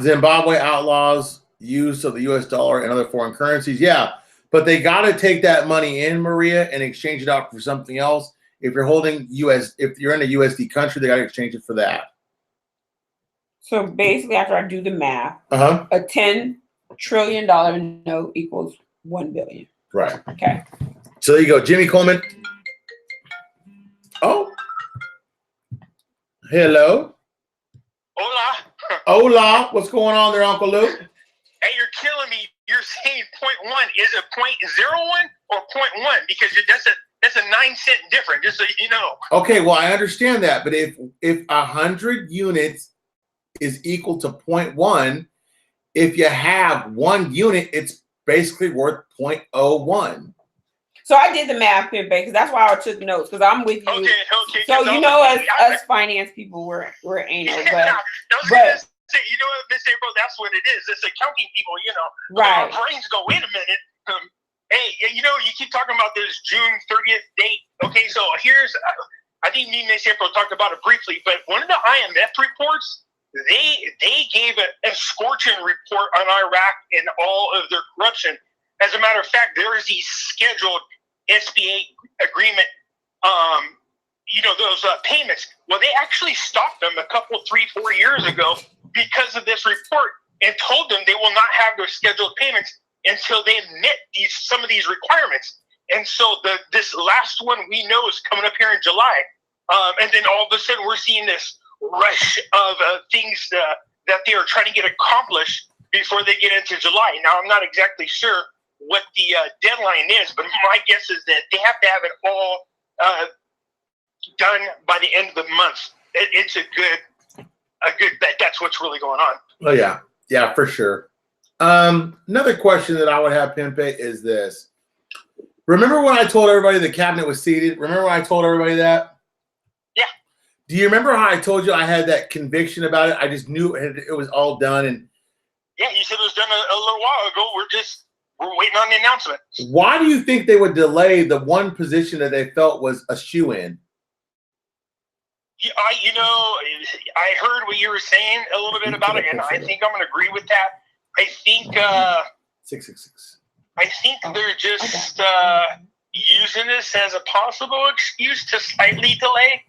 Zimbabwe outlaws use of the U.S. dollar and other foreign currencies. Yeah, but they got to take that money in, Maria, and exchange it out for something else. If you're holding if you're in a USD country, they got to exchange it for that. So basically, after I do the math, Uh-huh. a $10 trillion note equals $1 billion. Right. Okay. So there you go, Jimmy Coleman. Oh. Hello. Hola. Hola. What's going on there, Uncle Luke? Hey, you're killing me. You're saying 0.1. Is it 0.01 or 0.1? Because that's a 9 cent difference, just so you know. Okay, well, I understand that, but if 100 units is equal to 0.1, if you have 1 unit, it's basically worth 0.01. So I did the math, Pimpe, because that's why I took notes, because I'm with you. Okay. So you know, us finance people, we're anal, but you know what, Miss April, that's what it is. It's accounting people, you know. Right. Our brains go, wait a minute. Hey, you know, you keep talking about this June 30th date. Okay, so here's, I think me and Miss April talked about it briefly, but one of the IMF reports, they gave a scorching report on Iraq and all of their corruption. As a matter of fact, there is a scheduled SBA agreement, you know, those payments. Well, they actually stopped them a couple, 3-4 years ago because of this report and told them they will not have their scheduled payments until they meet some of these requirements. And so this last one we know is coming up here in July. And then all of a sudden we're seeing this rush of things that they are trying to get accomplished before they get into July. Now, I'm not exactly sure what the deadline is, but my guess is that they have to have it all done by the end of the month. It's a good bet. That's what's really going on. Oh, yeah, for sure. Another question that I would have, Pimpe, is this. Remember when I told everybody the cabinet was seated? Remember when I told everybody that? Yeah. Do you remember how I told you I had that conviction about it? I just knew it was all done. And yeah, you said it was done a little while ago. We're waiting on the announcement. Why do you think they would delay the one position that they felt was a shoe-in? I heard what you were saying a little bit about it, and I think I'm going to agree with that. I think 666. I think they're just using this as a possible excuse to slightly delay.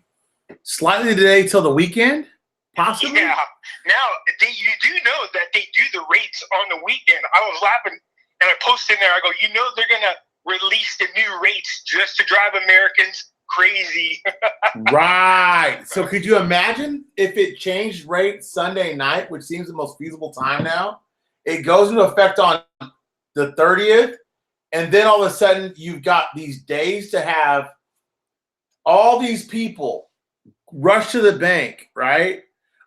Slightly delay till the weekend, possibly. Yeah. Now you do know that they do the rates on the weekend. I was laughing, and I posted in there. I go, you know, they're going to release the new rates just to drive Americans crazy. Right. So could you imagine if it changed rates Sunday night, which seems the most feasible time now? It goes into effect on the 30th, and then all of a sudden you've got these days to have all these people rush to the bank, right?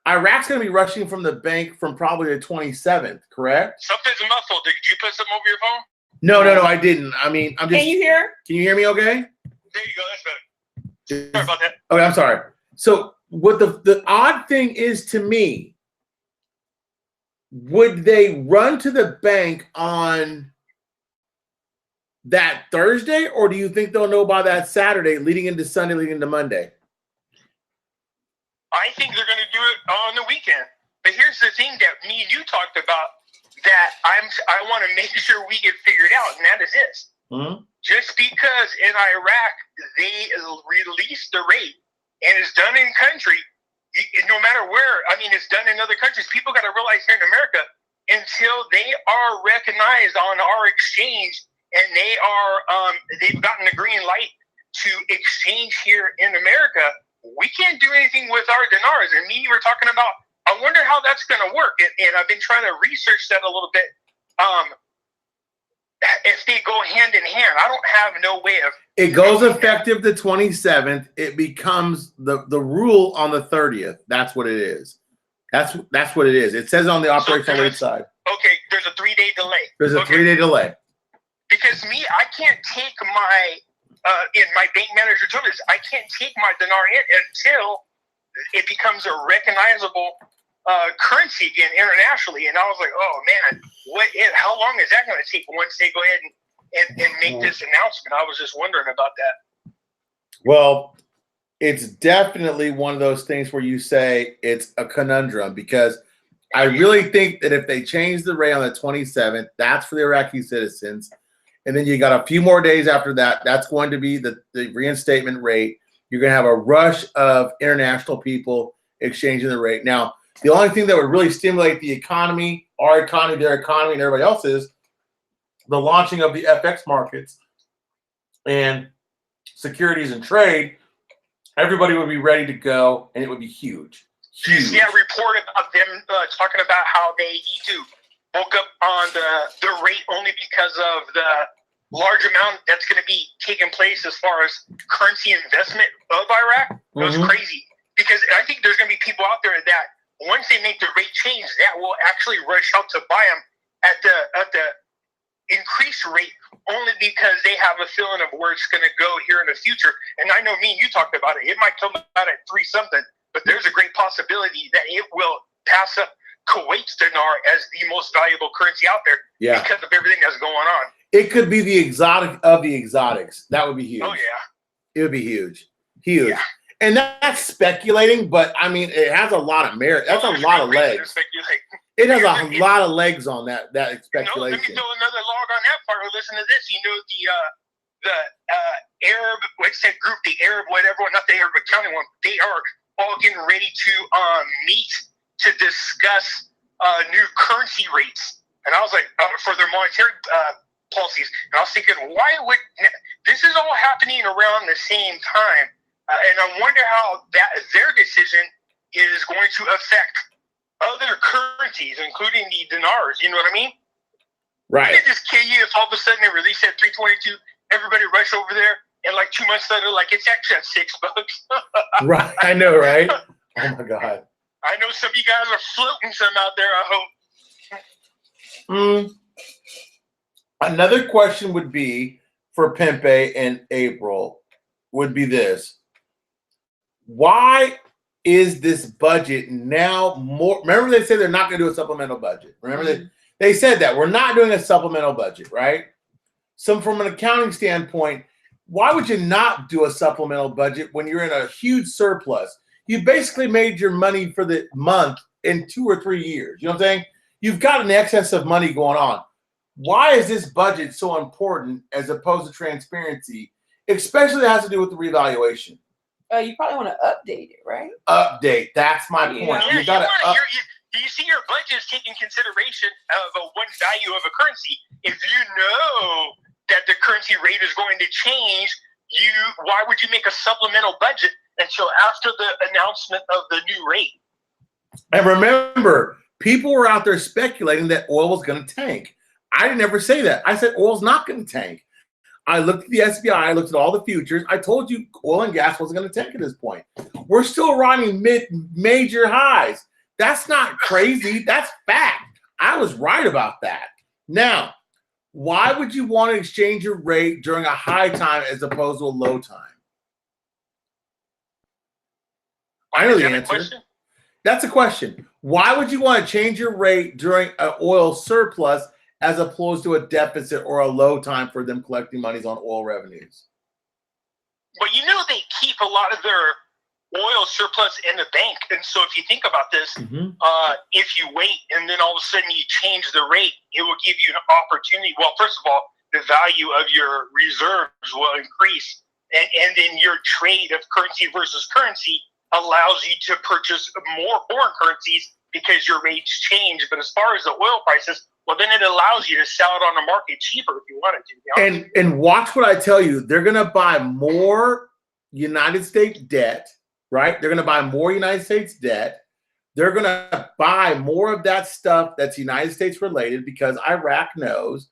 Iraq's going to be rushing from the bank from probably the 27th, correct? Something's muffled. Did you put something over your phone? No, I didn't. I mean, I'm just. Can you hear? Can you hear me okay? There you go. That's better. Sorry about that. Okay, I'm sorry. So what the odd thing is to me, would they run to the bank on that Thursday, or do you think they'll know by that Saturday, leading into Sunday, leading into Monday? I think they're going to do it on the weekend. But here's the thing that me and you talked about that I want to make sure we get figured out, and that is this. Mm-hmm. Just because in Iraq they released the rate and it's done in country, no matter where, I mean, it's done in other countries, people got to realize here in America, until they are recognized on our exchange and they've gotten the green light to exchange here in America, we can't do anything with our dinars. And me, you were talking about, I wonder how that's going to work. And I've been trying to research that a little bit. If they go hand in hand, I don't have no way of. It goes effective the 27th. It becomes the rule on the 30th. That's what it is. That's what it is. It says on the operational rate side. Okay, there's a 3-day delay. There's a 3-day delay. Because me, I can't take my in my bank manager told us I can't take my dinar in until it becomes a recognizable currency again internationally. And I was like, oh man, how long is that going to take once they go ahead and make this announcement? I was just wondering about that. Well, it's definitely one of those things where you say it's a conundrum, because I really think that if they change the rate on the 27th, that's for the Iraqi citizens. And then you got a few more days after that. That's going to be the reinstatement rate. You're going to have a rush of international people exchanging the rate. Now, the only thing that would really stimulate the economy, our economy, their economy, and everybody else's, the launching of the FX markets and securities and trade. Everybody would be ready to go, and it would be huge. Did you see a report of them talking about how they need to bulk up on the rate only because of the large amount that's going to be taking place as far as currency investment of Iraq? It was crazy, because I think there's going to be people out there that once they make the rate change, that will actually rush out to buy them at the increased rate, only because they have a feeling of where it's going to go here in the future. And I know me and you talked about it. It might come out at 3 something, but there's a great possibility that it will pass up Kuwait's dinar as the most valuable currency out there because of everything that's going on. It could be the exotic of the exotics. That would be huge. Oh, yeah. It would be huge. Huge. Yeah. And that's speculating, but I mean, it has a lot of merit. That's a lot of legs. It has a lot of legs on that speculation. Let me throw another log on that part. Listen to this. You know, the Arab, like I said, group, the Arab, whatever, not the Arab accounting one, they are all getting ready to meet to discuss new currency rates. And I was like, for their monetary policies. And I was thinking, why would this is all happening around the same time? And I wonder how their decision is going to affect other currencies, including the dinars. You know what I mean? Right. It just kill you if all of a sudden they release at 322, everybody rush over there, and like 2 months later, like it's actually at $6. Right. I know, right? Oh my God. I know some of you guys are floating some out there, I hope. Another question would be for Pempe and April would be this. Why is this budget now more? Remember, they said they're not going to do a supplemental budget. Remember they said that we're not doing a supplemental budget, right? So from an accounting standpoint, why would you not do a supplemental budget when you're in a huge surplus? You basically made your money for the month in 2 or 3 years. You know what I'm saying? You've got an excess of money going on. Why is this budget so important as opposed to transparency, especially that has to do with the revaluation? You probably want to update it, right? Update. That's my point. Yeah, do you see your budget is taking consideration of one value of a currency? If you know that the currency rate is going to change, why would you make a supplemental budget until after the announcement of the new rate? And remember, people were out there speculating that oil was going to tank. I didn't ever say that. I said oil's not going to tank. I looked at the SPI. I looked at all the futures. I told you oil and gas wasn't going to tank at this point. We're still riding major highs. That's not crazy. That's fact. I was right about that. Now, why would you want to exchange your rate during a high time as opposed to a low time? I know the answer. That's a question. Why would you want to change your rate during an oil surplus as opposed to a deficit or a low time for them collecting monies on oil revenues? Well, you know they keep a lot of their oil surplus in the bank. And so if you think about this, if you wait and then all of a sudden you change the rate, it will give you an opportunity. Well, first of all, the value of your reserves will increase. And then your trade of currency versus currency allows you to purchase more foreign currencies because your rates change. But as far as the oil prices, well, then it allows you to sell it on the market cheaper if you wanted to. And watch what I tell you. They're going to buy more United States debt, right? They're going to buy more United States debt. They're going to buy more of that stuff that's United States related because Iraq knows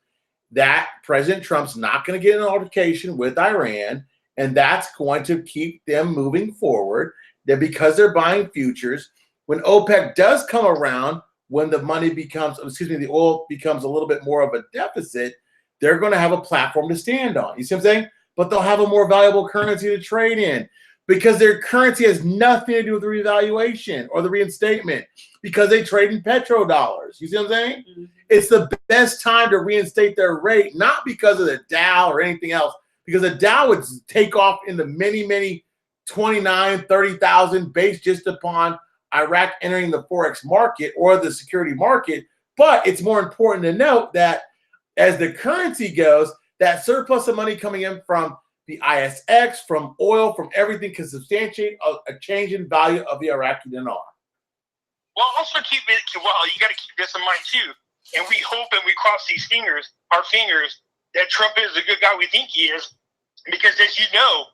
that President Trump's not going to get an altercation with Iran, and that's going to keep them moving forward. That because they're buying futures, when OPEC does come around, when the the oil becomes a little bit more of a deficit, they're going to have a platform to stand on. You see what I'm saying? But they'll have a more valuable currency to trade in because their currency has nothing to do with the revaluation or the reinstatement because they trade in petrodollars. You see what I'm saying? Mm-hmm. It's the best time to reinstate their rate, not because of the Dow or anything else, because the Dow would take off in the many, many 29, 30,000 based just upon Iraq entering the Forex market or the security market. But it's more important to note that as the currency goes, that surplus of money coming in from the ISX, from oil, from everything can substantiate a change in value of the Iraqi dinar. Well, also keep it. Well, you got to keep this in mind too. And we hope and we cross our fingers, that Trump is the good guy we think he is, because as you know,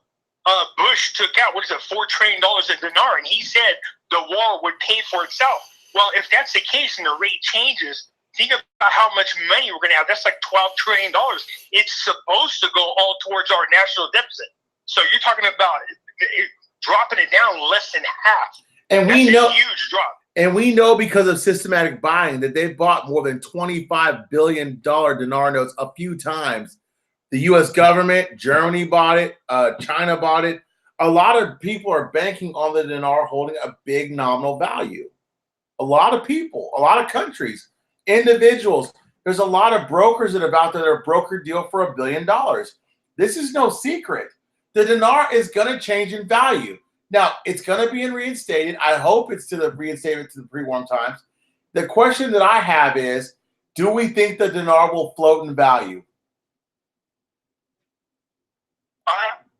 Bush took out $4 trillion in dinar, and he said the war would pay for itself. Well, if that's the case and the rate changes, think about how much money we're going to have. That's like $12 trillion. It's supposed to go all towards our national deficit. So you're talking about dropping it down less than half. And that's a huge drop. And we know because of systematic buying that they've bought more than $25 billion dinar notes a few times. The U.S. government, Germany bought it, China bought it. A lot of people are banking on the dinar holding a big nominal value. A lot of people, a lot of countries, individuals. There's a lot of brokers that are out there that are broker deal for $1 billion. This is no secret. The dinar is going to change in value. Now, it's going to be reinstated. I hope it's to the reinstatement to the pre-war times. The question that I have is, do we think the dinar will float in value?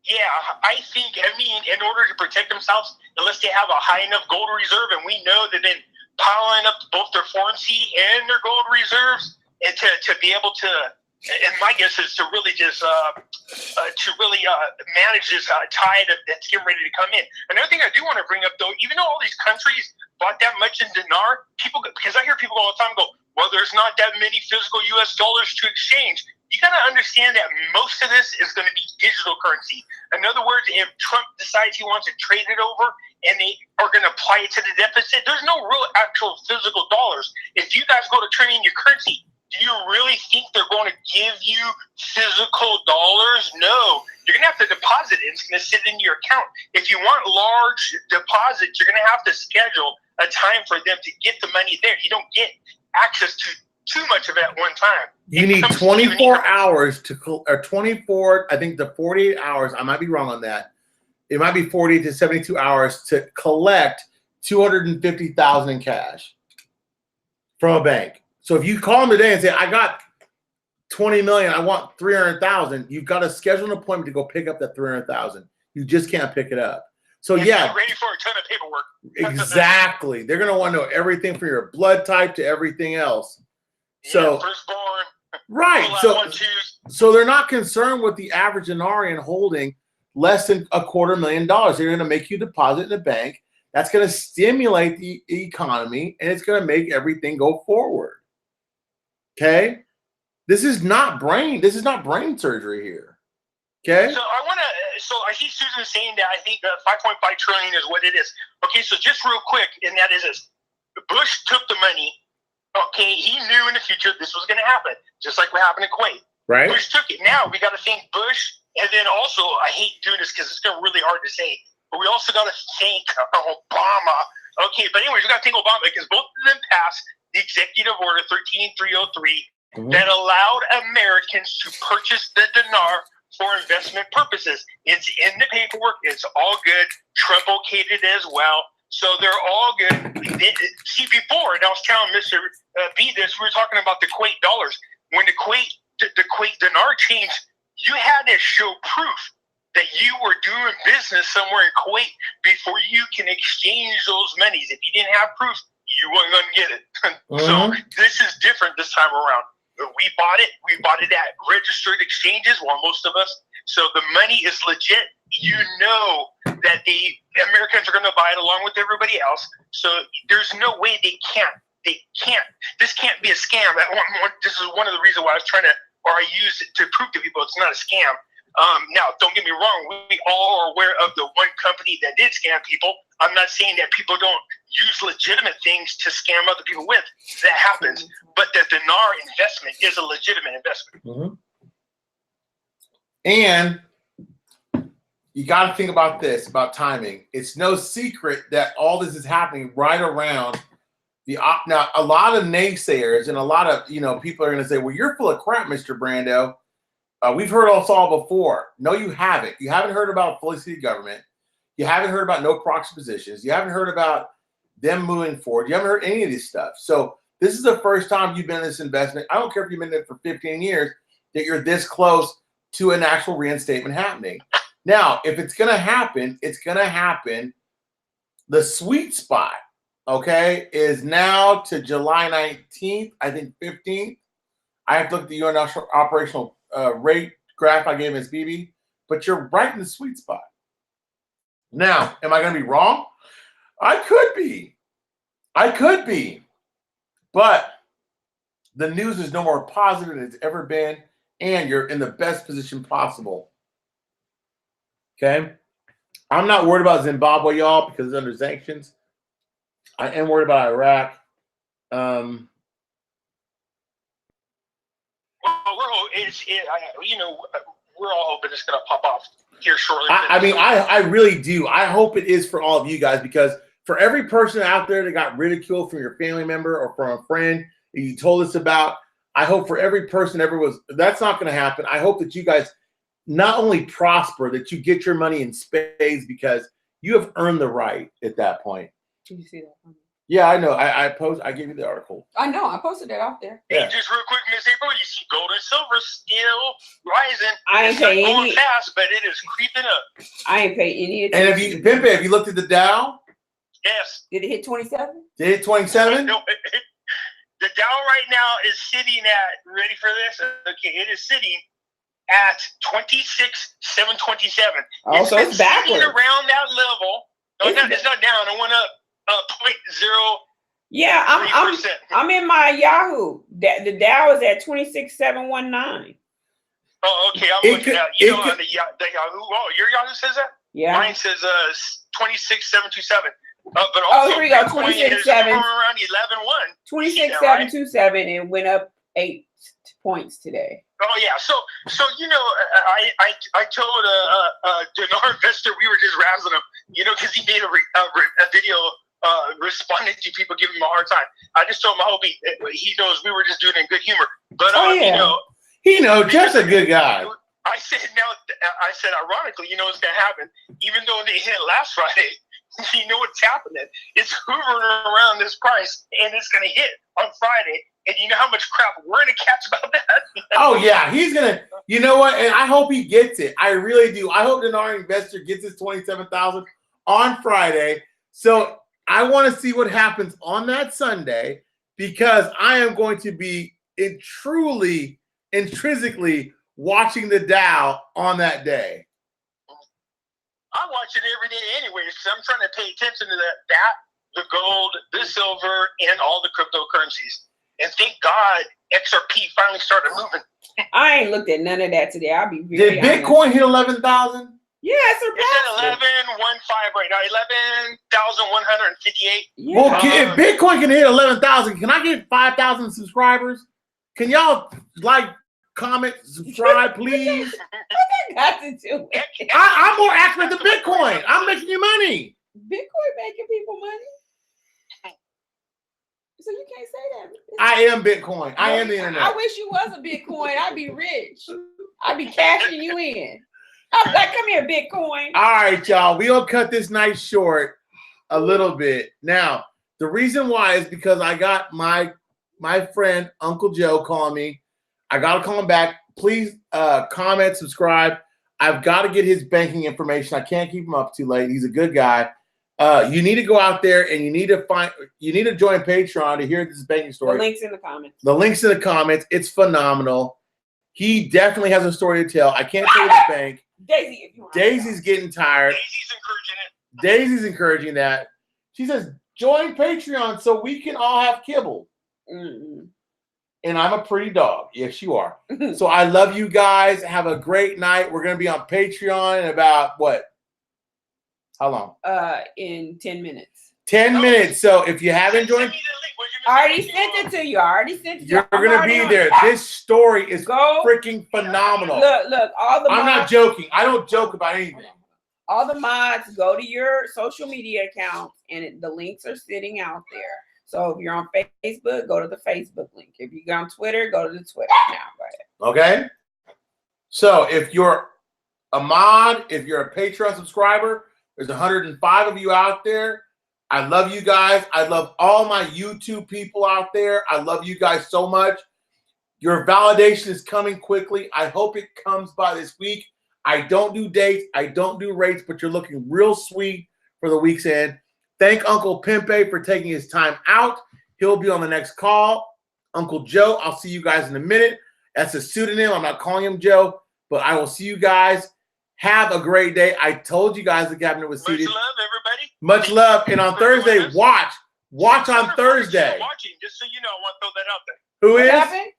Yeah, I think, in order to protect themselves, unless they have a high enough gold reserve, and we know they've been piling up both their foreign sea and their gold reserves, and to be able to, and my guess is to really just manage this tide that's getting ready to come in. Another thing I do want to bring up, though, even though all these countries bought that much in dinar, because I hear people all the time go, well, there's not that many physical U.S. dollars to exchange. You got to understand that most of this is going to be digital currency. In other words, if Trump decides he wants to trade it over and they are going to apply it to the deficit, there's no real actual physical dollars. If you guys go to turn in your currency, do you really think they're going to give you physical dollars? No. You're going to have to deposit it. It's going to sit in your account. If you want large deposits, you're going to have to schedule a time for them to get the money there. You don't get access to too much of it at one time. You need 24 hours or 24, I think the 48 hours, I might be wrong on that. It might be 40 to 72 hours to collect $250,000 in cash from a bank. So if you call them today and say, I got 20 million, I want 300,000, you've got to schedule an appointment to go pick up that 300,000. You just can't pick it up. So yeah, ready for a ton of paperwork. Exactly. They're going to want to know everything from your blood type to everything else. So firstborn, right. So they're not concerned with the average Denarian holding less than $250,000. They're going to make you deposit in a bank. That's going to stimulate the economy, and it's going to make everything go forward. Okay, this is not brain surgery here. Okay. So I see Susan saying that I think 5.5 trillion is what it is. Okay, so just real quick, and that is this: Bush took the money. Okay, he knew in the future this was going to happen, just like what happened in Kuwait. Right. Bush took it. Now we got to thank Bush, and then also, I hate doing this because it's really hard to say, but we also got to thank Obama. Okay, but anyways, we got to thank Obama because both of them passed the Executive Order 13303 that allowed Americans to purchase the dinar for investment purposes. It's in the paperwork. It's all good. Trump okayed it as well. So they're all good. See, before, and I was telling Mr. B this, we were talking about the Kuwait dollars. When the Kuwait dinar changed, you had to show proof that you were doing business somewhere in Kuwait before you can exchange those monies. If you didn't have proof, you weren't going to get it. So this is different this time around. We bought it. We bought it at registered exchanges, well, most of us. So the money is legit. You know that the Americans are going to buy it along with everybody else. So there's no way they can't. This can't be a scam. This is one of the reasons why I use it to prove to people it's not a scam. Now, don't get me wrong. We all are aware of the one company that did scam people. I'm not saying that people don't use legitimate things to scam other people with. That happens. But the dinar investment is a legitimate investment. And you got to think about this, about timing. It's no secret that all this is happening right around now, a lot of naysayers and a lot of people are going to say, well, you're full of crap, Mr. Brando. We've heard us all before. No, you haven't. You haven't heard about fully seated government. You haven't heard about no proxy positions. You haven't heard about them moving forward. You haven't heard any of this stuff. So this is the first time you've been in this investment. I don't care if you've been in it for 15 years, that you're this close to an actual reinstatement happening. Now, if it's going to happen, it's going to happen. The sweet spot, okay, is now to July 19th, I think 15th. I have to look at the UN operational rate graph I gave Ms. BB, but you're right in the sweet spot. Now, am I going to be wrong? I could be. But the news is no more positive than it's ever been, and you're in the best position possible. Okay? I'm not worried about Zimbabwe, y'all, because it's under sanctions. I am worried about Iraq. Well, we're all hoping it's going to pop off here shortly. I really do. I hope it is for all of you guys, because for every person out there that got ridiculed from your family member or from a friend that you told us about, I hope for every person that's not going to happen. I hope that you guys not only prosper, that you get your money in spades, because you have earned the right at that point. Did you see that? Yeah, I know. I gave you the article. I know. I posted it out there. Hey, just real quick, Miss April, you see gold and silver still rising. I ain't pay going any fast, but it is creeping up. I ain't pay any attention. And if you looked at the Dow, yes. Did it hit 27? Did it hit 27? No, the Dow right now is sitting at, ready for this? Okay, it is sitting at 26,727. Oh, so it's backwards. Around that level. No, it's not down. It went up 0.0. Yeah, I'm in my Yahoo. The Dow is at 26,719. Oh, okay. I'm looking at on the Yahoo. Oh, your Yahoo says that? Yeah. Mine says 26,727. But also, here we go. 26,7 around 11.1. 26,727 and went up 8 points today. Oh yeah, so I told a Dinar investor, we were just razzing him, because he made a video responding to people giving him a hard time. I just told him I hope he knows we were just doing it in good humor. But he knows, Jeff's a good guy. I said ironically, what's gonna happen? Even though they hit last Friday, you know what's happening? It's hovering around this price, and it's gonna hit on Friday. And you know how much crap we're gonna catch about that? Oh yeah, he's gonna. You know what? And I hope he gets it. I really do. I hope Dinar investor gets his 27,000 on Friday. So I want to see what happens on that Sunday, because I am going to be truly, intrinsically watching the Dow on that day. I watch it every day anyway, because I'm trying to pay attention to the gold, the silver, and all the cryptocurrencies. And thank God XRP finally started moving. I ain't looked at none of that today. I'll be very Did Bitcoin hit 11,000? Yeah, it's at 11.15 right now. 11,158. Yeah. Well, if Bitcoin can hit 11,000, can I get 5,000 subscribers? Can y'all comment, subscribe, please? What that got to do with it? I'm more accurate than Bitcoin. I'm making you money. Bitcoin making people money. So you can't say that. I am Bitcoin. I am the internet. I wish you was a Bitcoin. I'd be rich. I'd be cashing you in. I'm like, come here, Bitcoin. All right, y'all. We'll cut this night short a little bit. Now, the reason why is because I got my friend Uncle Joe calling me. I got to call him back. Please comment, subscribe. I've got to get his banking information. I can't keep him up too late. He's a good guy. You need to go out there and you need to join Patreon to hear this banking story. The link's in the comments. The link's in the comments. It's phenomenal. He definitely has a story to tell. I can't tell you the bank. Daisy, if you want. Daisy's getting tired. Daisy's encouraging that. She says, join Patreon so we can all have kibble. Mm-hmm. And I'm a pretty dog. Yes, you are. So I love you guys. Have a great night. We're going to be on Patreon in about what? How long? In 10 minutes. 10 minutes. So if you haven't joined, I already sent it to you. You're going to be there. This story is freaking phenomenal. Look, all the I'm not joking. I don't joke about anything. All the mods, go to your social media accounts, and the links are sitting out there. So if you're on Facebook, go to the Facebook link. If you're on Twitter, go to the Twitter account. Go ahead. Okay? So if you're a mod, if you're a Patreon subscriber, There's 105 of you out there. I love you guys. I love all my YouTube people out there. I love you guys so much. Your validation is coming quickly. I hope it comes by this week. I don't do dates. I don't do rates, but you're looking real sweet for the week's end. Thank Uncle Pimpe for taking his time out. He'll be on the next call. Uncle Joe, I'll see you guys in a minute. That's a pseudonym. I'm not calling him Joe, but I will see you guys. Have a great day. I told you guys the cabinet was seated. Much love, everybody. Much love. And on Thursday, watch on Thursday. Watching, just so you know, I want to throw that out there. Who What is? happened?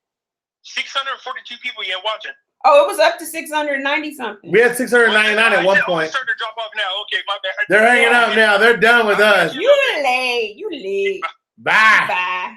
642 people yet watching. Oh, it was up to 690 something. We had 699 at one point. Starting to drop off now. Okay, my bad. They're hanging up now. They're done with us. You late. Bye. Bye.